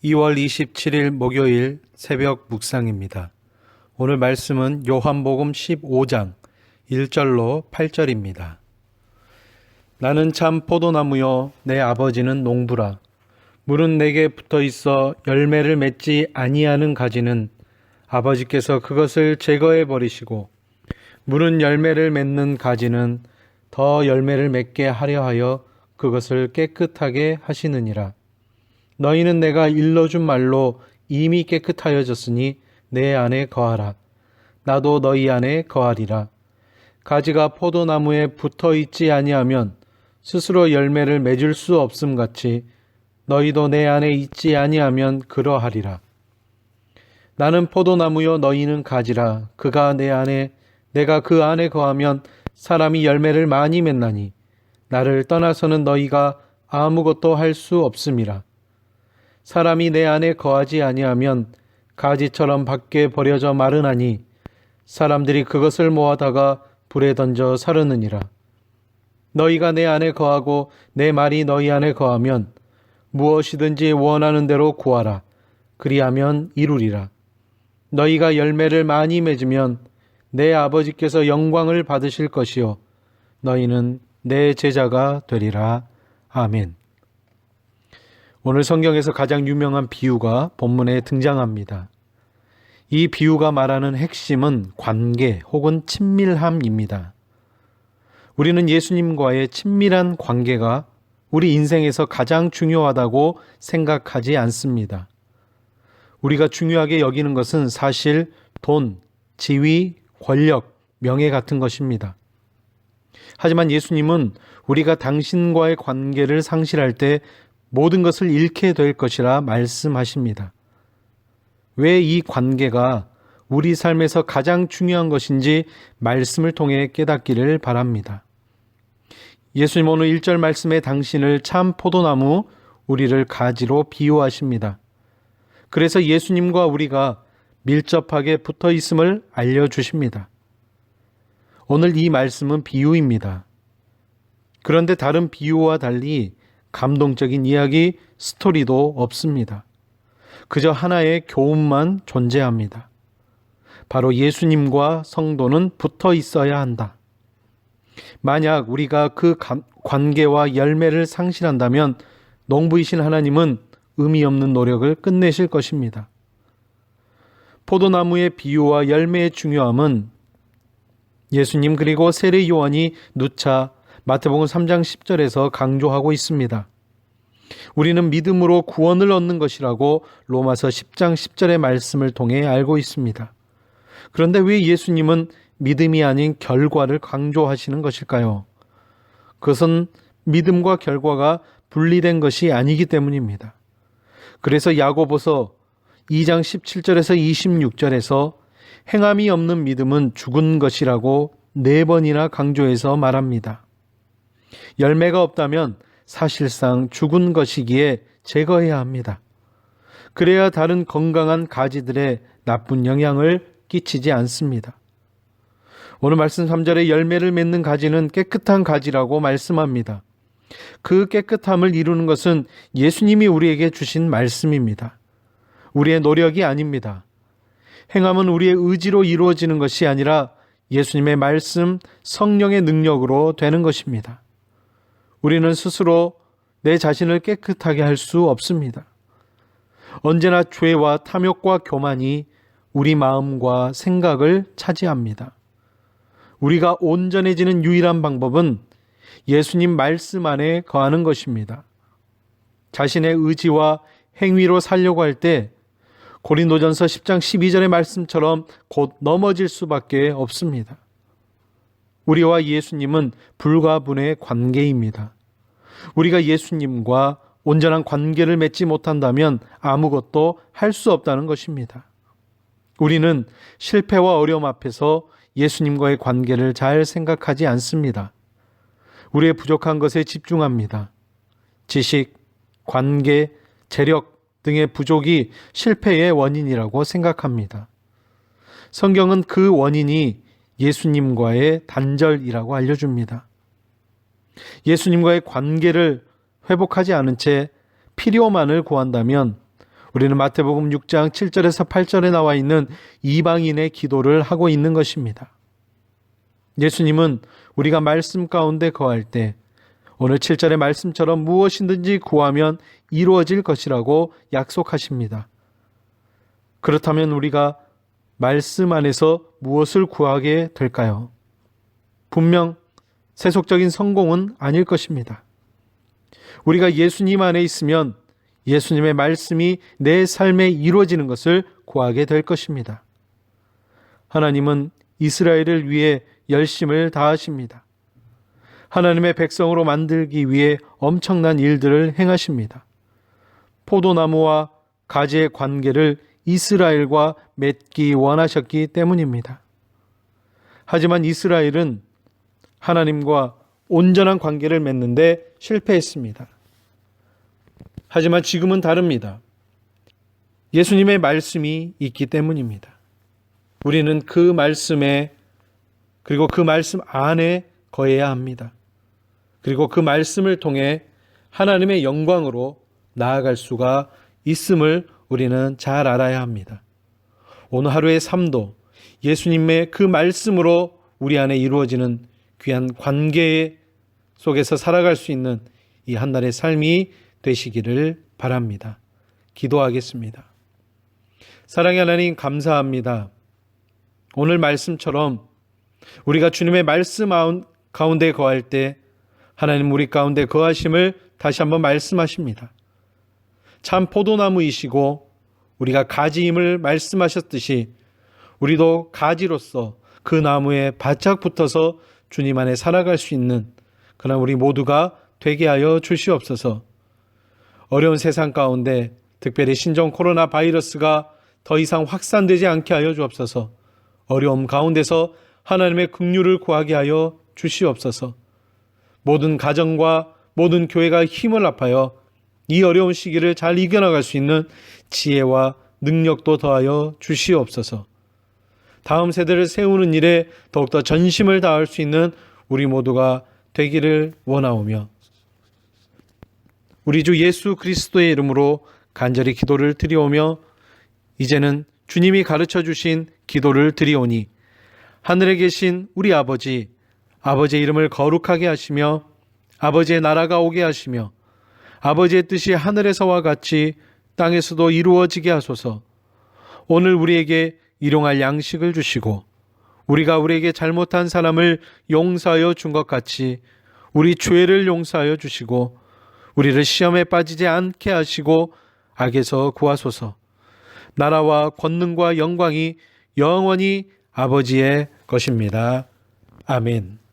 2월 27일 목요일 새벽 묵상입니다. 오늘 말씀은 요한복음 15장 1절로 8절입니다. 나는 참 포도나무요 내 아버지는 농부라. 물은 내게 붙어 있어 열매를 맺지 아니하는 가지는 아버지께서 그것을 제거해 버리시고, 물은 열매를 맺는 가지는 더 열매를 맺게 하려 하여 그것을 깨끗하게 하시느니라. 너희는 내가 일러준 말로 이미 깨끗하여졌으니 내 안에 거하라. 나도 너희 안에 거하리라. 가지가 포도나무에 붙어 있지 아니하면 스스로 열매를 맺을 수 없음 같이 너희도 내 안에 있지 아니하면 그러하리라. 나는 포도나무요 너희는 가지라. 그가 내 안에 내가 그 안에 거하면 사람이 열매를 많이 맺나니 나를 떠나서는 너희가 아무것도 할 수 없음이라. 사람이 내 안에 거하지 아니하면 가지처럼 밖에 버려져 마르나니 사람들이 그것을 모아다가 불에 던져 사르느니라. 너희가 내 안에 거하고 내 말이 너희 안에 거하면 무엇이든지 원하는 대로 구하라. 그리하면 이루리라. 너희가 열매를 많이 맺으면 내 아버지께서 영광을 받으실 것이요 너희는 내 제자가 되리라. 아멘. 오늘 성경에서 가장 유명한 비유가 본문에 등장합니다. 이 비유가 말하는 핵심은 관계 혹은 친밀함입니다. 우리는 예수님과의 친밀한 관계가 우리 인생에서 가장 중요하다고 생각하지 않습니다. 우리가 중요하게 여기는 것은 사실 돈, 지위, 권력, 명예 같은 것입니다. 하지만 예수님은 우리가 당신과의 관계를 상실할 때 모든 것을 잃게 될 것이라 말씀하십니다. 왜 이 관계가 우리 삶에서 가장 중요한 것인지 말씀을 통해 깨닫기를 바랍니다. 예수님 오늘 1절 말씀에 당신을 참 포도나무, 우리를 가지로 비유하십니다. 그래서 예수님과 우리가 밀접하게 붙어 있음을 알려주십니다. 오늘 이 말씀은 비유입니다. 그런데 다른 비유와 달리 감동적인 이야기, 스토리도 없습니다. 그저 하나의 교훈만 존재합니다. 바로 예수님과 성도는 붙어 있어야 한다. 만약 우리가 그 관계와 열매를 상실한다면 농부이신 하나님은 의미 없는 노력을 끝내실 것입니다. 포도나무의 비유와 열매의 중요함은 예수님 그리고 세례 요한이 누차 마태복음 3장 10절에서 강조하고 있습니다. 우리는 믿음으로 구원을 얻는 것이라고 로마서 10장 10절의 말씀을 통해 알고 있습니다. 그런데 왜 예수님은 믿음이 아닌 결과를 강조하시는 것일까요? 그것은 믿음과 결과가 분리된 것이 아니기 때문입니다. 그래서 야고보서 2장 17절에서 26절에서 행함이 없는 믿음은 죽은 것이라고 4번이나 강조해서 말합니다. 열매가 없다면 사실상 죽은 것이기에 제거해야 합니다. 그래야 다른 건강한 가지들에 나쁜 영향을 끼치지 않습니다. 오늘 말씀 3절에 열매를 맺는 가지는 깨끗한 가지라고 말씀합니다. 그 깨끗함을 이루는 것은 예수님이 우리에게 주신 말씀입니다. 우리의 노력이 아닙니다. 행함은 우리의 의지로 이루어지는 것이 아니라 예수님의 말씀, 성령의 능력으로 되는 것입니다. 우리는 스스로 내 자신을 깨끗하게 할 수 없습니다. 언제나 죄와 탐욕과 교만이 우리 마음과 생각을 차지합니다. 우리가 온전해지는 유일한 방법은 예수님 말씀 안에 거하는 것입니다. 자신의 의지와 행위로 살려고 할 때 고린도전서 10장 12절의 말씀처럼 곧 넘어질 수밖에 없습니다. 우리와 예수님은 불가분의 관계입니다. 우리가 예수님과 온전한 관계를 맺지 못한다면 아무것도 할 수 없다는 것입니다. 우리는 실패와 어려움 앞에서 예수님과의 관계를 잘 생각하지 않습니다. 우리의 부족한 것에 집중합니다. 지식, 관계, 재력 등의 부족이 실패의 원인이라고 생각합니다. 성경은 그 원인이 예수님과의 단절이라고 알려줍니다. 예수님과의 관계를 회복하지 않은 채 필요만을 구한다면 우리는 마태복음 6장 7절에서 8절에 나와 있는 이방인의 기도를 하고 있는 것입니다. 예수님은 우리가 말씀 가운데 거할 때 오늘 7절의 말씀처럼 무엇이든지 구하면 이루어질 것이라고 약속하십니다. 그렇다면 우리가 말씀 안에서 무엇을 구하게 될까요? 분명 세속적인 성공은 아닐 것입니다. 우리가 예수님 안에 있으면 예수님의 말씀이 내 삶에 이루어지는 것을 구하게 될 것입니다. 하나님은 이스라엘을 위해 열심을 다하십니다. 하나님의 백성으로 만들기 위해 엄청난 일들을 행하십니다. 포도나무와 가지의 관계를 이스라엘과 맺기 원하셨기 때문입니다. 하지만 이스라엘은 하나님과 온전한 관계를 맺는데 실패했습니다. 하지만 지금은 다릅니다. 예수님의 말씀이 있기 때문입니다. 우리는 그 말씀에 그리고 그 말씀 안에 거해야 합니다. 그리고 그 말씀을 통해 하나님의 영광으로 나아갈 수가 있음을 우리는 잘 알아야 합니다. 오늘 하루의 삶도 예수님의 그 말씀으로 우리 안에 이루어지는 귀한 관계 속에서 살아갈 수 있는 이 한날의 삶이 되시기를 바랍니다. 기도하겠습니다. 사랑의 하나님, 감사합니다. 오늘 말씀처럼 우리가 주님의 말씀 가운데 거할 때 하나님 우리 가운데 거하심을 다시 한번 말씀하십니다. 참 포도나무이시고 우리가 가지임을 말씀하셨듯이 우리도 가지로서 그 나무에 바짝 붙어서 주님 안에 살아갈 수 있는 그러나 우리 모두가 되게 하여 주시옵소서. 어려운 세상 가운데 특별히 신종 코로나 바이러스가 더 이상 확산되지 않게 하여 주옵소서. 어려움 가운데서 하나님의 긍휼을 구하게 하여 주시옵소서. 모든 가정과 모든 교회가 힘을 합하여 이 어려운 시기를 잘 이겨나갈 수 있는 지혜와 능력도 더하여 주시옵소서. 다음 세대를 세우는 일에 더욱더 전심을 다할 수 있는 우리 모두가 되기를 원하오며 우리 주 예수 그리스도의 이름으로 간절히 기도를 드리오며 이제는 주님이 가르쳐 주신 기도를 드리오니 하늘에 계신 우리 아버지, 아버지의 이름을 거룩하게 하시며 아버지의 나라가 오게 하시며 아버지의 뜻이 하늘에서와 같이 땅에서도 이루어지게 하소서. 오늘 우리에게 일용할 양식을 주시고 우리가 우리에게 잘못한 사람을 용서하여 준 것 같이 우리 죄를 용서하여 주시고 우리를 시험에 빠지지 않게 하시고 악에서 구하소서. 나라와 권능과 영광이 영원히 아버지의 것입니다. 아멘.